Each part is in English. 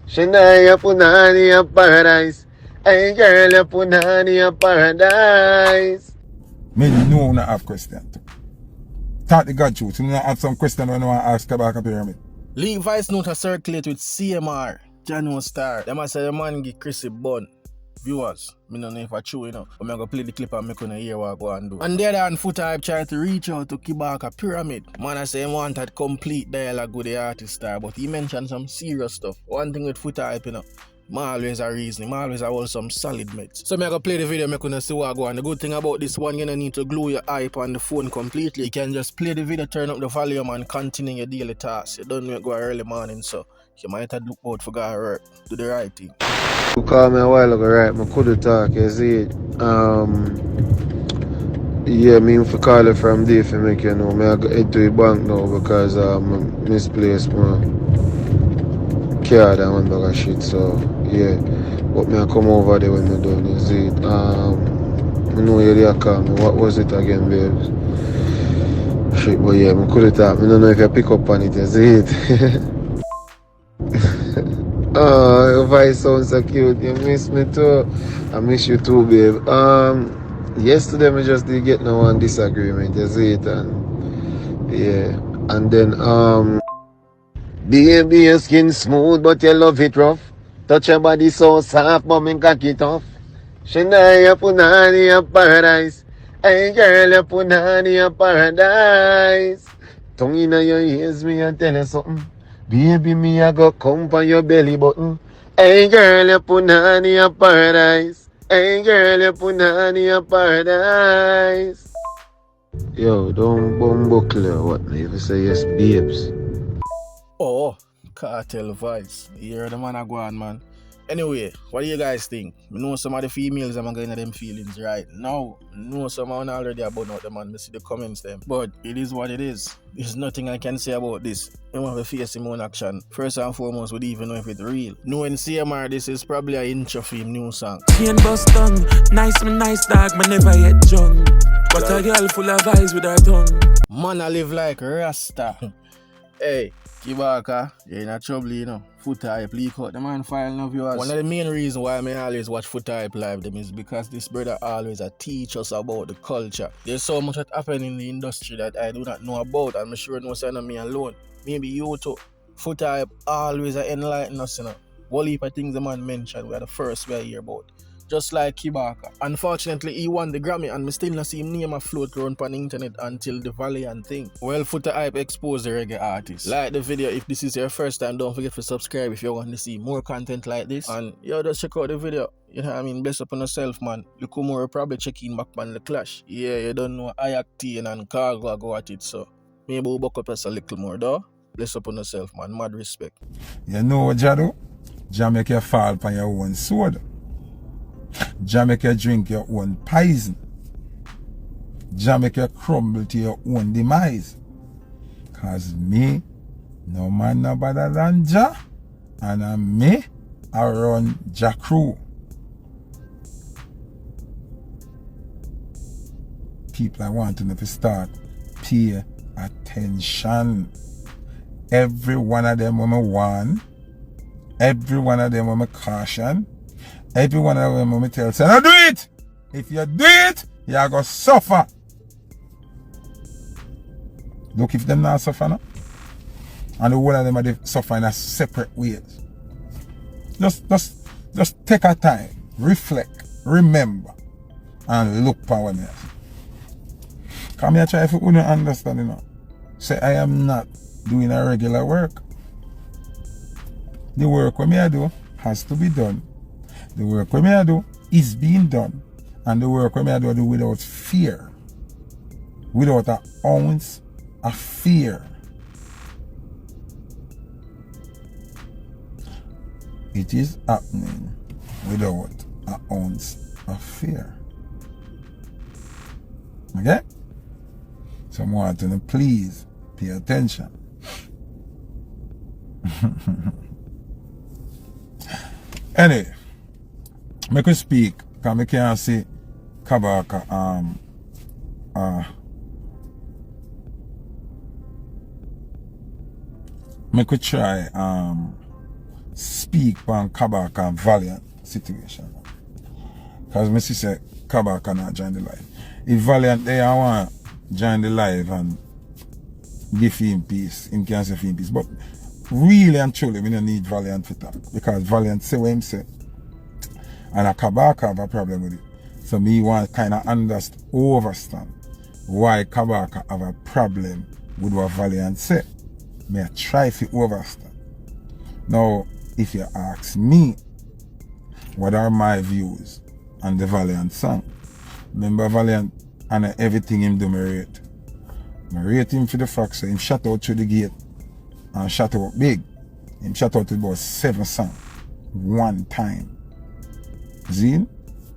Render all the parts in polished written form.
Shania punani a paradise. Hey girl, you punani a paradise. Me know not have question too. Talk the God truth. You not have some question when you want to ask Kabaka Pyramid. Leak voice note a circulate with CMR, Jano Star. Them I say the man give Chris a bun. Viewers, me don't know if I true, you know. But I'm going to play the clip and make you hear what I go and do. And the other hand, Foota hype try to reach out to Kabaka Pyramid. Man, I say he wanted complete dialogue with the artist star, but he mentioned some serious stuff. One thing with Foota hype, you know, I always a reasoning, I always hold some solid mates. So I'm going to play the video, make you see what I go. And the good thing about this one, you don't need to glue your eye on the phone completely. You can just play the video, turn up the volume and continue your daily tasks. You don't know go early morning, so you might have to look out for God work. Do the right thing. You called me a while ago, right? I couldn't talk, you see it. Yeah, me if I call it from there for make you know. I go head to the bank now because I misplaced my card and one bag of shit. So yeah. But me I come over there when I done, you see it. I know you there call me. What was it again, babes? Shit, but yeah, I couldn't talk. I don't know if you pick up on it, you see it. Oh, your voice sounds so cute. You miss me too. I miss you too, babe. Yesterday I just did get no one disagreement, you see it, and yeah. And then baby, your skin smooth, but you love it rough. Touch your body so soft, but me cock it off. Shania punani a paradise. Hey girl, you punani a paradise. Tongue inna your ears, me and tell you something. Baby, me I go come for your belly button. Hey girl, you punani a paradise. Hey girl, you punani a paradise. Yo, don't bumbuckle or what, man. If you say yes, babes. Oh, cartel voice. You hear the man I go on, man. Anyway, what do you guys think? I know some of the females I'm going to them feelings right now. I know some are already about out them and I see the comments them. But it is what it is. There's nothing I can say about this. I want to face him on action. First and foremost, we don't even know if it's real. Knowing CMR, this is probably an intro for him new song. Chain bust tongue, nice dog, man never yet drunk. But a girl full of eyes with her tongue. Man, I live like Rasta. Hey, Kabaka, you're in a trouble, you know. Foota hype leak out the man file no viewers. One of the main reasons why I always watch Foota hype live them is because this brother always teach us about the culture. There's so much that happen in the industry that I do not know about, and I'm sure no sign of me alone. Maybe you too. Foota hype always enlighten us, you know. One heap of things the man mentioned we are the first we hear about. Just like Kabaka. Unfortunately, he won the Grammy and me still not see him name a float around on the internet until the Valiant thing. Well, Foota hype exposed the reggae artist. Like the video if this is your first time, don't forget to subscribe if you want to see more content like this. And yo, just check out the video. You know what I mean? Bless up on yourself, man. Look who more probably checking back on the clash. Yeah, you don't know Iactine and Cargo go at it, so maybe we'll buck up us a little more, though. Bless up on yourself, man. Mad respect. You know what Jah do? Jah make you fall upon your own sword. Jah make you drink your own poison. Jah make you crumble to your own demise. Cause me, no man no better than Jah. And me, I run Jah crew. People I want to know to start pay attention. Every one of them when I warn, every one of them when I caution, every one of them when I tell, say, no do it! If you do it, you are going to suffer. Look if them not suffer now. And the whole of them are suffering in separate ways. Just take a time, reflect, remember, and look for me. Come here, try if you don't understand, you know. Say, I am not doing a regular work. The work what I do has to be done. The work what I do is being done. And the work what I do without fear. Without an ounce of fear. It is happening without an ounce of fear. Okay? So I want to please pay attention. Anyway, make us speak because I can't see Kabaka make we try speak on Kabaka and Valiant situation. Because I say Kabaka not join the live. If Valiant they want join the live and give him peace, him can say him peace. But really and truly, we don't need Valiant for that. Because Valiant say what him say. And a Kabaka have a problem with it. So me want kind of overstand why Kabaka have a problem with what Valiant say. Me I try to overstand. Now, if you ask me, what are my views on the Valiant song? Remember Valiant and everything him do me rate. I rate him for the fact that him shot out through the gate and shot out big. Him shot out about 7 songs one time. See?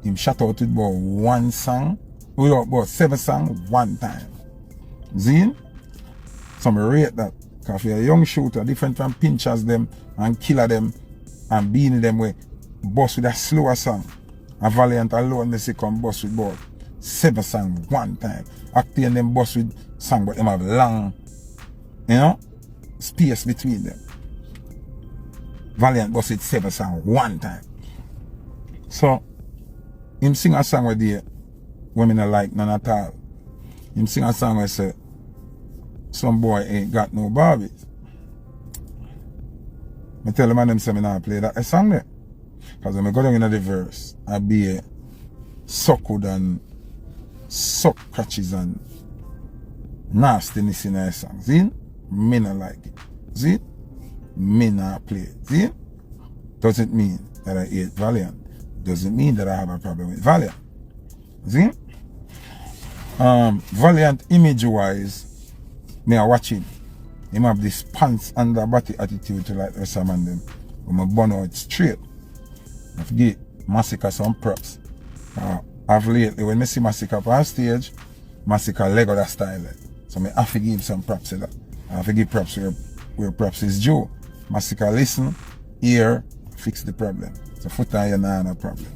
Him shot out with about 1 song, about 7 songs one time. See? So I rate that. Because if you're a young shooter, different from pinchers them and killer them and beating them with bust with a slower song. A Valiant alone they say come bust with about 7 songs one time. Acting them bust with song but them have long, space between them. Valiant bust with 7 songs one time. So him sing a song with the women I like none at all. Him sing a song where say some boy ain't got no Barbies. I tell them and them say me not play that song there. Because when I go down in the verse, I be a suckwood and suck catches and nastiness in that song. See? Me not like it. See? Me not play it. See? Doesn't mean that I hate Valiant. Doesn't mean that I have a problem with Valiant. See? Valiant image-wise, me are watching. Him have this pants under body attitude to like the rest of man them. When I burn out straight. I have to give Massacre some props. I've lately, when I see Massacre on stage, Massacre Lego that style. So I have to give him some props to that. I have to give props where props is due. Massacre listen, hear, fix the problem. So Foota you not a problem.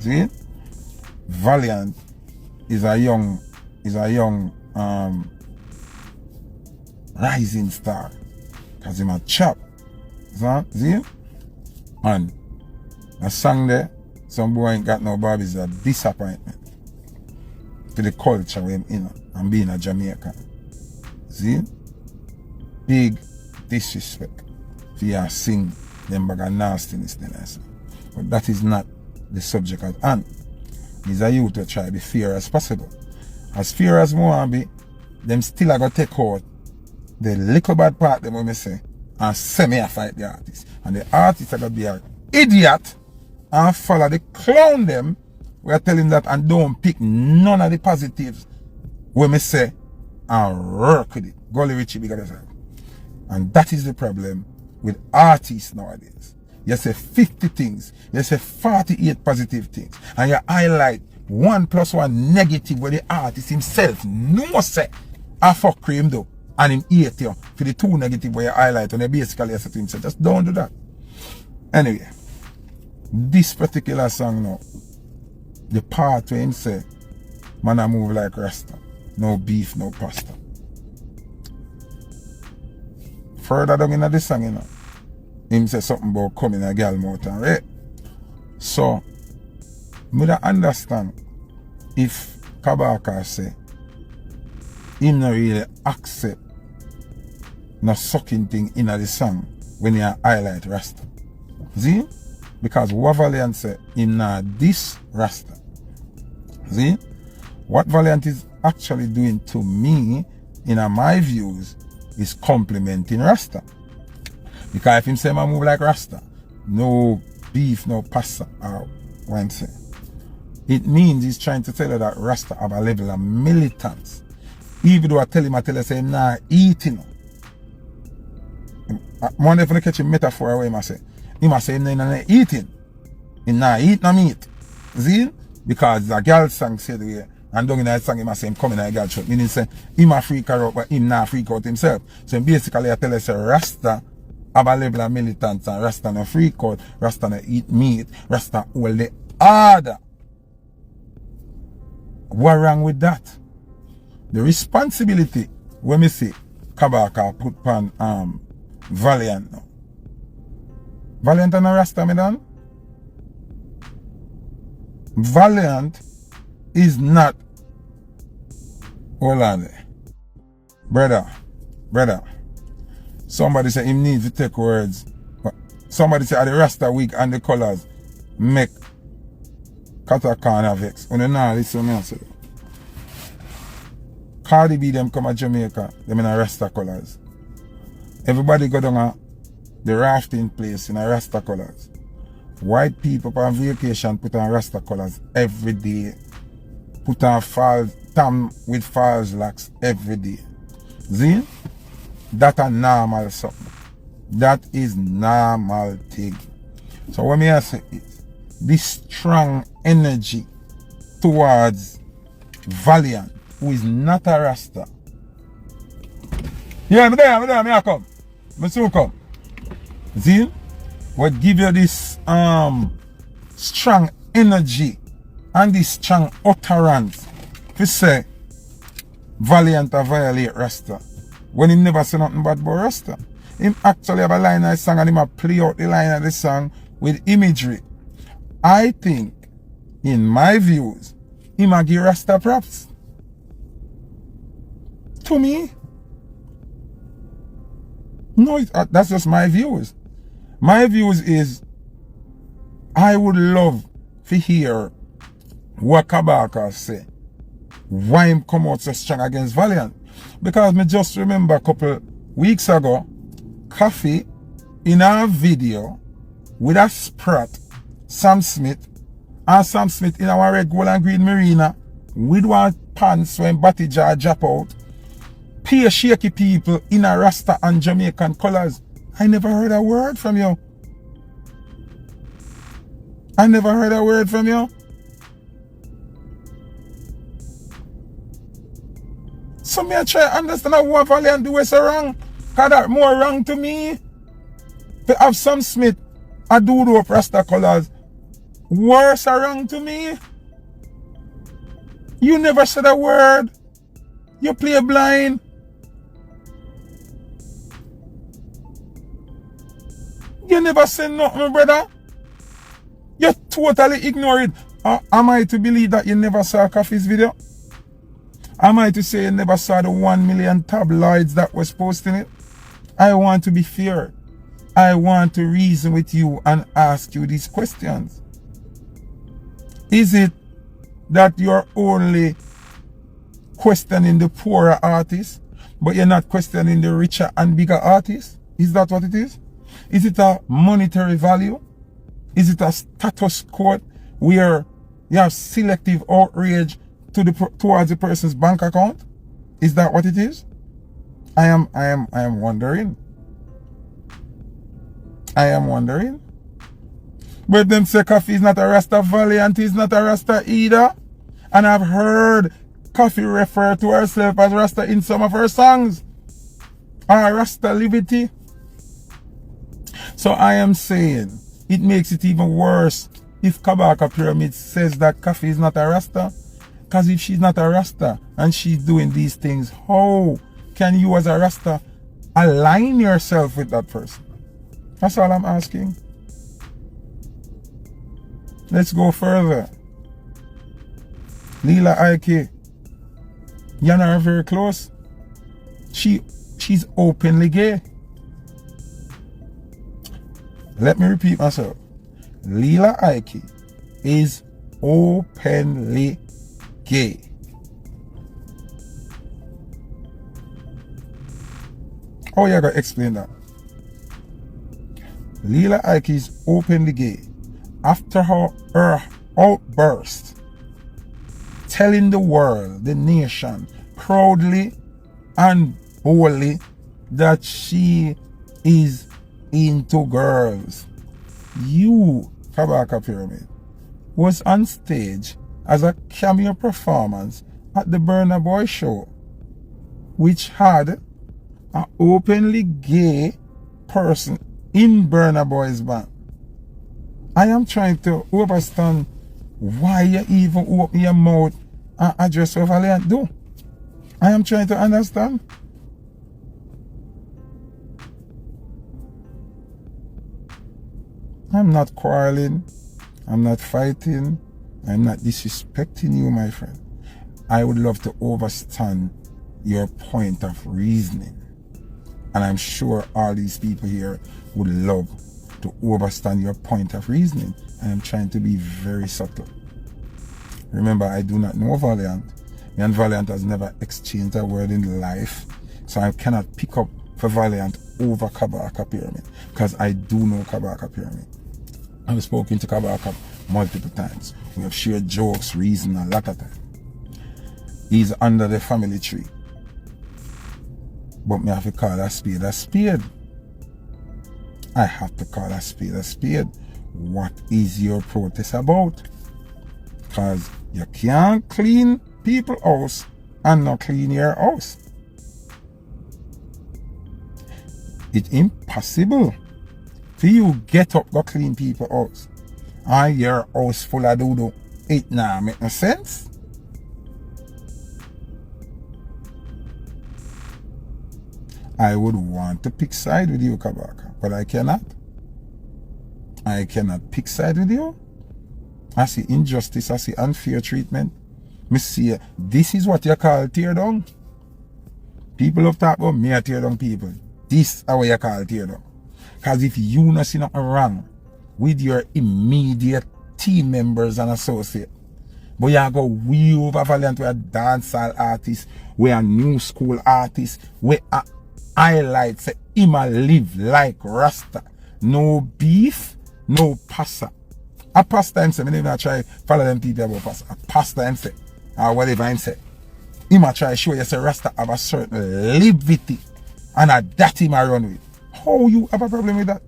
See? Valiant is a young rising star. Cause him a chop. See? And a song there, some boy ain't got no Barbies is a disappointment to the culture where him in and being a Jamaican. See? Big disrespect for you sing them bag of nastiness then I say. But that is not the subject at hand. It's a youth to try to be fair as possible. As fair as more and be, them still are going to take out the little bad part them when me say and semi-fight the artist. And the artist are going to be an idiot and follow the clown them. We are telling that and don't pick none of the positives when me say and work with it. Gully Richie bigger than that. And that is the problem with artists nowadays. You say 50 things, you say 48 positive things, and you highlight 1 + 1 negative where the artist himself no say I fuck him though, and him hate you for the 2 negative where you highlight and you basically say to himself, just don't do that. Anyway, this particular song now, the part where him say, man I move like Rasta, no beef, no pasta. Further down in the song, you know, him say something about coming a girl mouth and right? So, I don't understand if Kabaka say him not really accept no sucking thing in the song when you highlight Rasta. See? Because what Valiant say him not this Rasta. See? What Valiant is actually doing to me, in my views, is complimenting Rasta. Because if him say I move like Rasta, no beef, no pasta, or what him say, it means he's trying to tell you that Rasta have a level of militance. Even though I tell him say him not eating. I wonder if I catch a metaphor away, he must say him not eating. He not eat no meat. See? Because the girl song said way, and down in that song he must say him coming at a girl shot. Meaning say him a freak her out, but him not freak out himself. So basically I tell you say Rasta have a level of militance and Rasta no freak out, Rasta no eat meat, Rasta hold the order. What wrong with that? The responsibility when me see Kabaka put on Valiant now Valiant and a Rasta, me done? Valiant is not. Hold on there. Brother. Somebody say him need to take words. Somebody say the Rasta wig and the colors make Katakana vex. When you know listen me answer. Cardi B them come to Jamaica, them in a Rasta colors. Everybody go down a the rafting place in a Rasta colors. White people on vacation put on Rasta colors every day. Put on false tam with false locks every day. See? That a normal something. That is normal thing. So what me I say is this strong energy towards Valiant, who is not a Rasta. Yeah, me I come. Me soon come. See? What give you this strong energy and this strong utterance to say Valiant a violate Rasta when he never say nothing bad about Rasta. Him actually have a line of the song and him a play out the line of the song with imagery. I think, in my views, him a give Rasta props. To me. No, that's just my views. My views is, I would love to hear what Kabaka say. Why him come out so strong against Valiant. Because me just remember a couple weeks ago, Coffee in a video with a Sprat, Sam Smith, and Sam Smith in our red, gold and green marina with one pants when Batty Jar drop out. Pay shaky people in a Rasta and Jamaican colors. I never heard a word from you. I never heard a word from you. So me I try to understand what Valiant do is so wrong. Cause that more wrong to me. To have Sam Smith a do up Rasta colors. Worse wrong to me. You never said a word. You play blind. You never said nothing, brother. You totally ignore it. Am I to believe that you never saw Coffee's video? Am I to say you never saw the 1 million tabloids that was posting it? I want to be fair. I want to reason with you and ask you these questions. Is it that you're only questioning the poorer artists, but you're not questioning the richer and bigger artists? Is that what it is? Is it a monetary value? Is it a status quo where you have selective outrage towards the person's bank account? Is that what it is? I am wondering. I am wondering. But them say Coffee is not a Rasta, Valiant is not a Rasta either. And I've heard Coffee refer to herself as Rasta in some of her songs. Or Rasta Liberty. So I am saying, it makes it even worse if Kabaka Pyramid says that Coffee is not a Rasta. Because if she's not a Rasta and she's doing these things, how can you as a Rasta align yourself with that person? That's all I'm asking. Let's go further. Leila Ike, you and her are very close. She's openly gay. Let me repeat myself. Leila Ike is openly gay. How you gotta explain that? Leila Ike is openly gay after her outburst, telling the world, the nation, proudly and boldly that she is into girls. You, Kabaka Pyramid, was on stage as a cameo performance at the Burna Boy show, which had an openly gay person in Burna Boy's band. I am trying to understand why you even open your mouth and address what Valiant do. I am trying to understand. I'm not quarreling. I'm not fighting. I'm not disrespecting you, my friend. I would love to understand your point of reasoning. And I'm sure all these people here would love to understand your point of reasoning. And I'm trying to be very subtle. Remember, I do not know Valiant. Me and Valiant has never exchanged a word in life. So I cannot pick up for Valiant over Kabaka Pyramid. Because I do know Kabaka Pyramid. I've spoken to Kabaka multiple times. We have shared jokes, reason, a lot of time. He's under the family tree. But me have to call a spade a spade. I have to call a spade a spade. What is your protest about? Because you can't clean people's house and not clean your house. It's impossible for you get up go clean people's house and your house full of doo-doo. It nah make no sense. I would want to pick side with you, Kabaka, but I cannot. I cannot pick side with you. I see injustice, I see unfair treatment. Me see, this is what you call tear down. People have talked about me tear down people. This is what you call tear down. Because if you not see nothing wrong with your immediate team members and associates, but you go way over Valiant, we are dancehall artists, we are new school artists, we are highlights say him a live like Rasta. No beef, no pasta. A pasta him say, me never try follow them people about pasta. A pasta him say, or whatever him say. Him a try show you say Rasta have a certain liberty and a that him a run with. How you have a problem with that?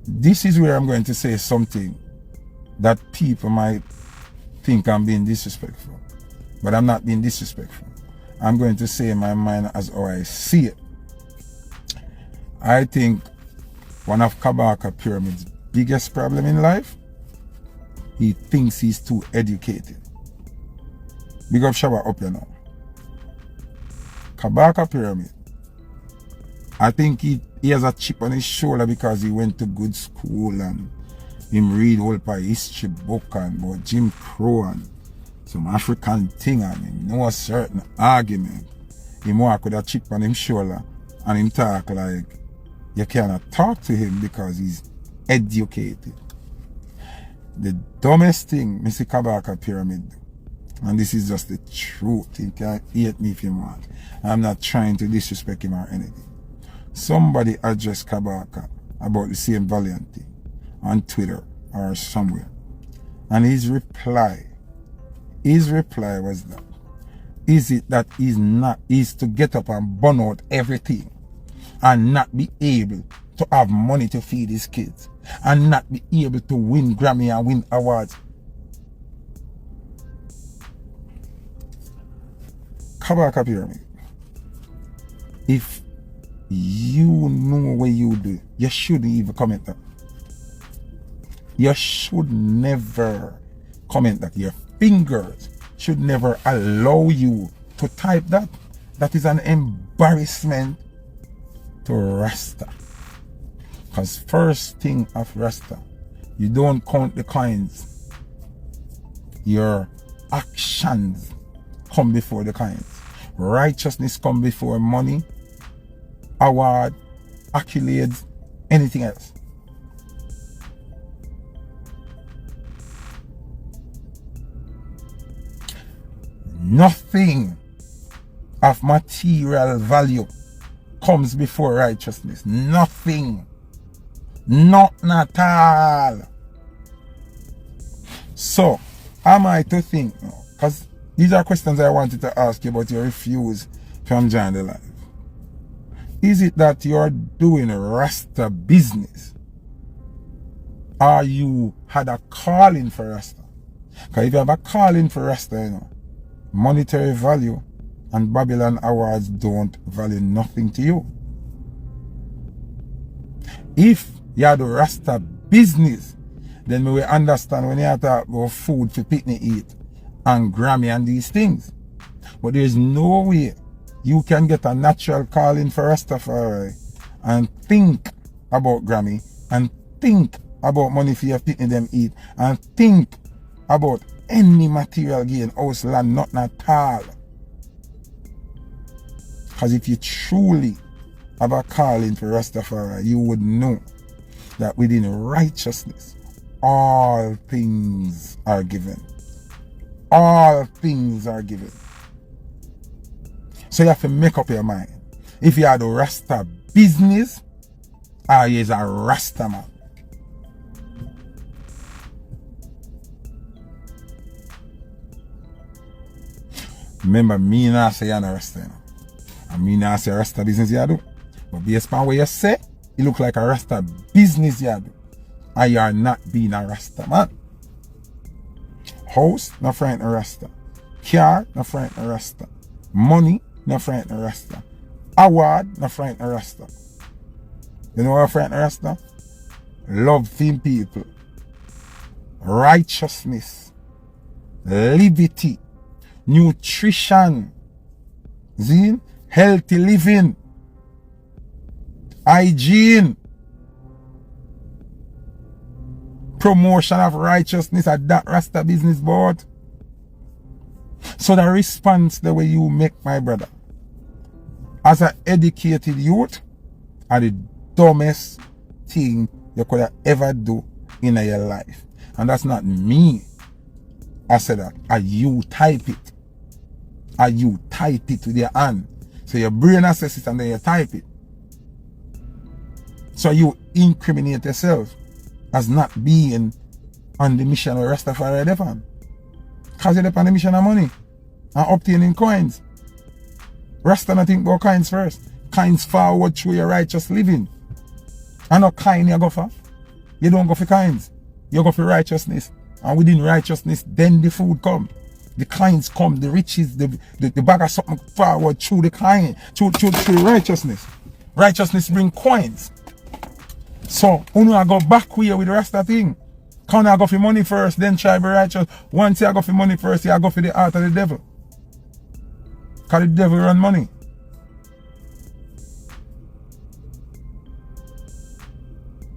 This is where I'm going to say something that people might think I'm being disrespectful. But I'm not being disrespectful. I'm going to say in my mind as how I see it. I think one of Kabaka Pyramid's biggest problem in life, he thinks he's too educated. Big up Shabba up here now. Kabaka Pyramid, I think he has a chip on his shoulder because he went to good school and him read whole history book and about Jim Crow and some African thing and him know a certain argument. Him walk with a chip on his shoulder and him talk like you cannot talk to him because he's educated. The dumbest thing Mr. Kabaka Pyramid do, and this is just the truth, he can hate me if he want. I'm not trying to disrespect him or anything. Somebody addressed Kabaka about the same Valiant thing on Twitter or somewhere. And his reply was that, is it that he's to get up and burn out everything and not be able to have money to feed his kids and not be able to win Grammy and win awards? Kabaka Pyramid, if you know what you do, you shouldn't even comment that. You should never comment that. Your fingers should never allow you to type that. That is an embarrassment to Rasta. Because first thing of Rasta, you don't count the coins. Your actions come before the coins. Righteousness come before money, award, accolades, anything else. Nothing of material value comes before righteousness. Nothing. Not at all. So, am I to think, because these are questions I wanted to ask you, but you refuse from joining the live. Is it that you're doing Rasta business? Or you had a calling for Rasta? Because if you have a calling for Rasta, monetary value and Babylon awards don't value nothing to you. If you have the Rasta business, then we will understand when you talk about food for picnic eat and Grammy and these things. But there's no way you can get a natural calling for Rastafari and think about Grammy and think about money for your picking them eat and think about any material gain, house, land, nothing at all. Because if you truly have a calling for Rastafari, you would know that within righteousness, all things are given. All things are given. So you have to make up your mind. If you are the Rasta business, or you is a Rasta man. Remember, me not say you're not Rasta. You know? And me not say Rasta business you do. But based on what you say, it look like a Rasta business you do. And you are not being a Rasta man. House, no friend a Rasta. Car, no friend a Rasta. Money, no friend a Rasta. Award, no friend a Rasta. You know what a friend a Rasta? Loving people. Righteousness. Liberty. Nutrition. See? Healthy living. Hygiene. Promotion of righteousness at that Rasta business board. So the response the way you make, my brother, as an educated youth, are the dumbest thing you could have ever do in your life. And that's not me. I said that. And you type it. And you type it with your hand. So your brain assesses it and then you type it. So you incriminate yourself as not being on the mission of Rastafari Defan. Because you're on the mission of money and obtaining coins. Rasta not think about coins first. Coins forward through your righteous living. And not kind you go for. You don't go for coins. You go for righteousness. And within righteousness, then the food come. The coins come, the riches, the bag of something forward through the coin, through righteousness. Righteousness bring coins. So, you I go back here with the Rasta thing. Can't I go for money first, then try to be righteous. Once you go for money first, you go for the heart of the devil. Because the devil run money.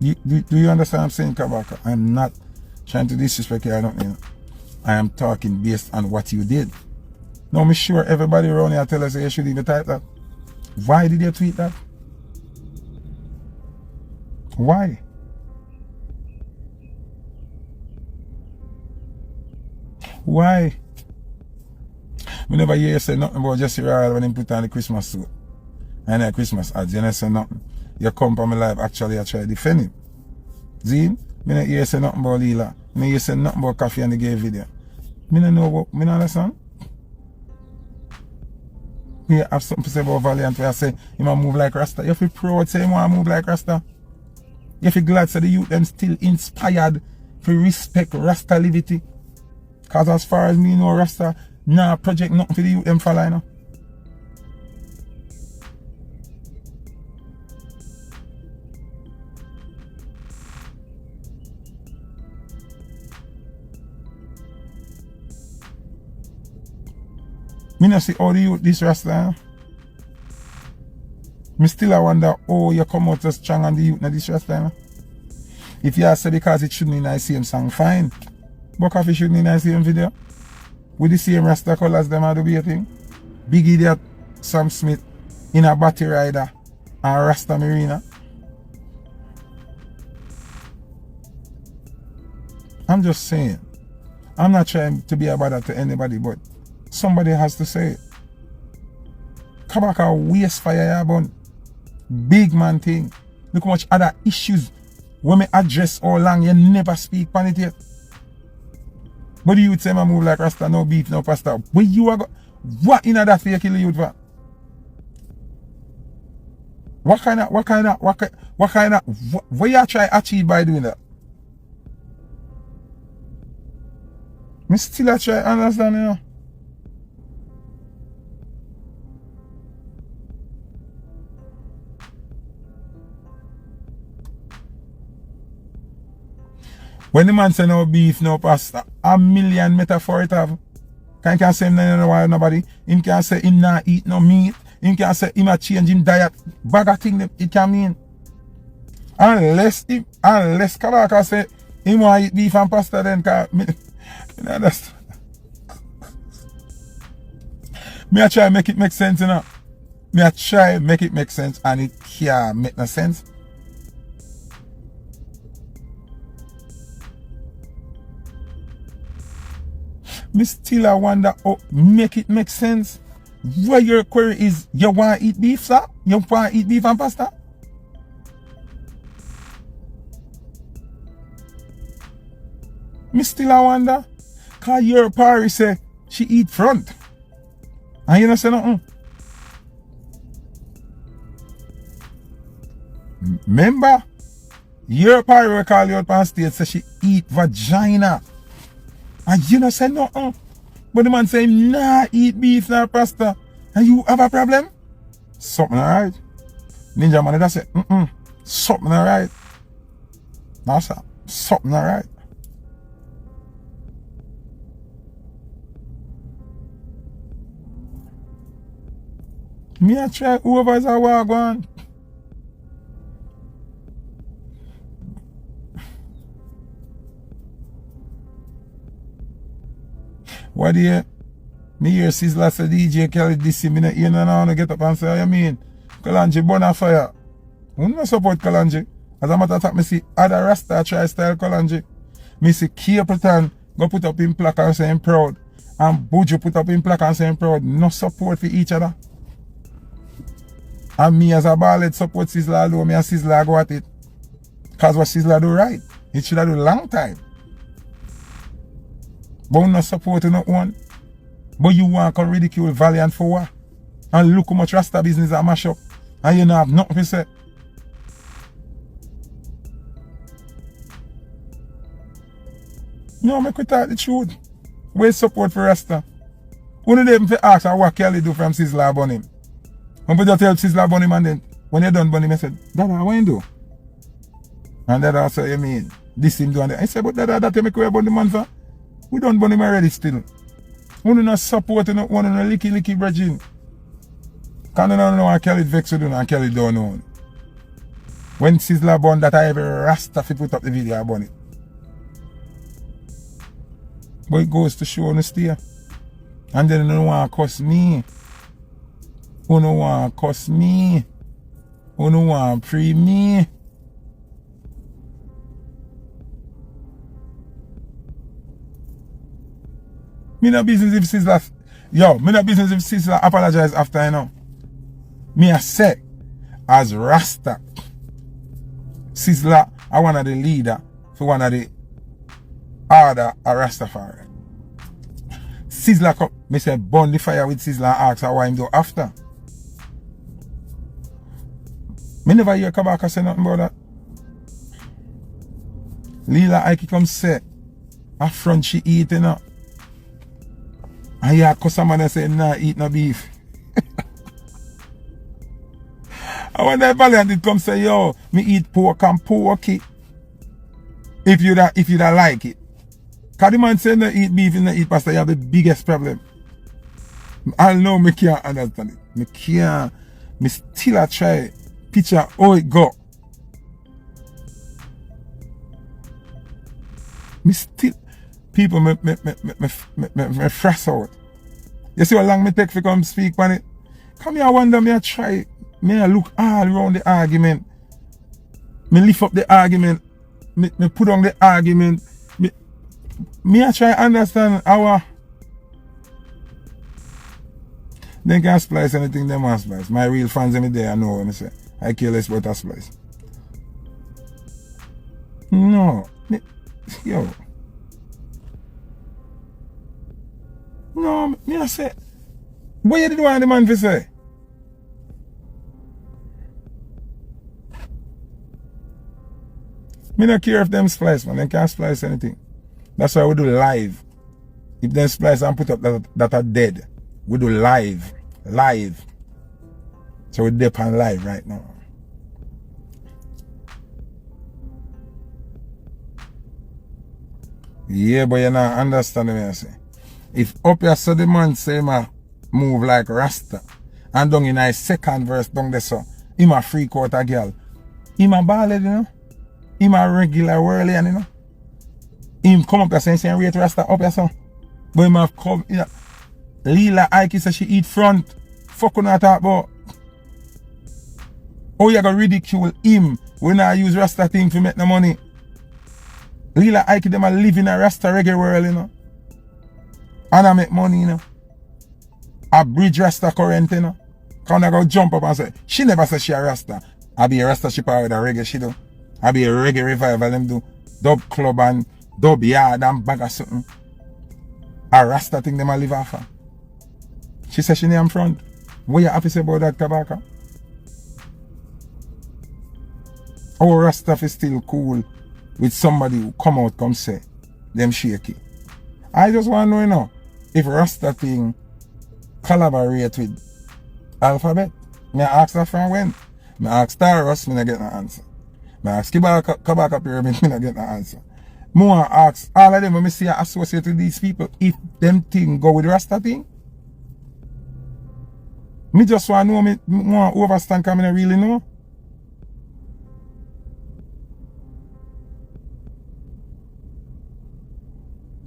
Do you understand what I'm saying, Kabaka? I'm not trying to disrespect you, I don't know. I am talking based on what you did. Now, I'm sure everybody around here tell us you should even type that. Why did you tweet that? Why? Why? We never hear you say nothing about Jesse Royal when he put on the Christmas suit. And the Christmas ads, you never say nothing. You come from my life, actually I try to defend him. Zine, me not hear you say nothing about Leila. Me not hear you say nothing about Coffee and the gay video. Me not know what, me not understand. Me have something to say about Valiant where I say, he might move like Rasta. You feel proud say he want to move like Rasta. You feel glad say the youth them still inspired to respect Rasta liberty. Because as far as me know, Rasta nah project nothing for the youth them follow, you know. Me not see how the youth this Rasta, you know? Me still I wonder how you come out so strong on the youth na this Rasta, you know? If you say because it shouldn't in the same song, fine. But Coffee shouldn't in the same video. With the same Rasta colors them are to be a thing. Big Idiot, Sam Smith in a Batty Rider and Rasta Marina. I'm just saying. I'm not trying to be a bother to anybody, but somebody has to say it. Kabaka waste fire your bun. Big man thing. Look how much other issues when me address all long you never speak on it yet. But the youth say I move like Rasta, no beef, no pasta. Where you are what in that fake kill the youth for? What kind of what you try achieve by doing that? Me still try understand, you know. When the man say no beef, no pasta, a million metaphor it have. Can say him no why nobody. Him can say him not eat no meat. him can say him a change him diet. Bag of thing it can mean. Unless Kabaka say him want to eat beef and pasta then me understand. Me I try make it make sense, you know. Me I try make it make sense and it can't make no sense. Me still I wonder how make it make sense. What your query is, you want to eat beef, sir? You want to eat beef and pasta? Me still I wonder. Cause your party say she eat front. And you don't say nothing. Remember? Your party will call you out on stage say she eat vagina. And you don't say nothing. But the man say nah eat beef nor pasta. And you have a problem? Something alright. Ninja man that say something alright. That's something alright. Me a try whoever's a walk on. What do you? Me hear Sizzla say DJ Kelly this me not hear no now get up and say what you mean. Kalanji burn a fire. We don't support Kalanji. As a matter of fact, me see other Rasta try style Kalanji. Me see Capleton go put up in plaque and say I'm proud. And Buju put up in plaque and say I'm proud. No support for each other. And me as a ballad support Sizzla alone, me and Sizzla go at it. Cause what Sizzla do right. It should have do long time. But we not support no one. But you want to ridicule Valiant for what? And look how much Rasta business I mash up. And you don't have nothing to say. No, make we talk the truth. Where's support for Rasta? Who don't even ask her what Kelly do from Sizzla burn him? When we just help Sizzla burn him and then when you done burn him, I said, Dada, what you do? And Dada said, you mean, this him do and that. I said, but Dada, that you make way burn the man for? We done burn him already still. We don't support no one in a licky bridging. Because I don't know what Kelly vex to do and Kelly don't know. When Sizzla burn that I have a Rasta fi put up the video I burn it. But it goes to show on the steer. And then you don't want to cuss me. You don't want to cuss me. You don't want to pre me. Me no business if Sizzla. Yo, me no business if Sizzla apologize after, you know. Me a say, as Rasta, Sizzla are one of the leader for one of the order of Rastafari. Sizzla come, me say burn the fire with Sizzla and ask her why him do after. Me never hear Kabaka say nothing about that. Leila Ike come say, a front she eat, you know. And yeah, customer say, nah, eat no beef. And when that Valiant did come say, yo, me eat pork and porky. If you da like it. Cause the man say no eat beef and no eat pasta, you have the biggest problem. I know me can't understand it. Me can't. Me still a try picture how it go. Me still people me fresh out. You see how long me take to come speak on it? Come here, I wonder me I try. Me I look all around the argument. Me lift up the argument. Me put on the argument. Me I try understand how they can splice anything they want splice. My real fans in there I know what I say. I care less about a splice. No. Yo. No, me I say. What you did want the man to say? Me don't care if them splice, man. They can't splice anything. That's why we do live. If them splice and put up that are dead, we do live. Live. So we're deep on live right now. Yeah, but you not understand what I say. If up here so the man say ma move like Rasta And down in his second verse down there so, him a freak out a girl. Him a ballad, you know. Him a regular whirlian, you know. Him come up there saying rate Rasta up here so. But him have come, you know. Leila Ike says she eat front. Fuck on that talk about. Oh, you gonna ridicule him when I use Rasta thing to make the money. Leila Ike them a live in a Rasta reggae world, you know. And I make money, you know. I bridge Rasta current, you know. Can I go jump up and say, she never said she a Rasta. I be a Rasta shipper with a reggae she do. I be a reggae revival them do. Dub club and dub yard and bag of something. A Rasta thing them a live off of. She said she name front. What you have to say about that, Kabaka? Our Rasta is still cool with somebody who come out come say them shaky. I just want to know, you know, if Rasta thing collaborate with Alphabet. Me ask that from when? Me ask Taurus, me not get no answer. Me ask Kabaka Pyramid, me not get no answer. More ask all of them when me see I associate with these people if them thing go with Rasta thing. Me just want to know, me want to overstand because I don't really know.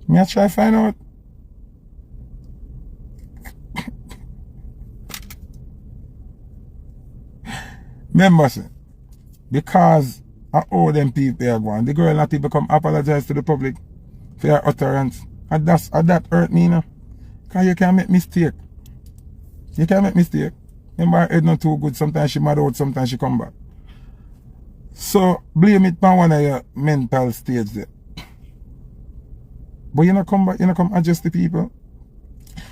Me I try to find out. Remember, say, because of all them people are going, the girl not even come apologize to the public for her utterance. And that hurt me, you know. Because you can make mistake. You can make mistake. Remember, her head not too good. Sometimes she mad out, sometimes she come back. So, blame it on one of your mental stage there. But you not come back, you not come adjust the people.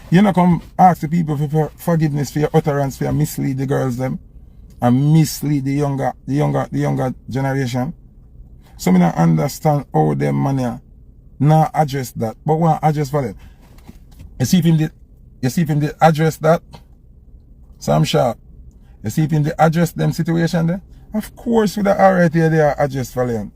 You not come ask the people for forgiveness for your utterance, for your mislead the girls them. And mislead the younger generation. So me not understand how them man now address that. But one address Valiant. You see if him did address that? Sam Sharp. You see if him did address them situation there? Of course with the alright here they are address Valiant.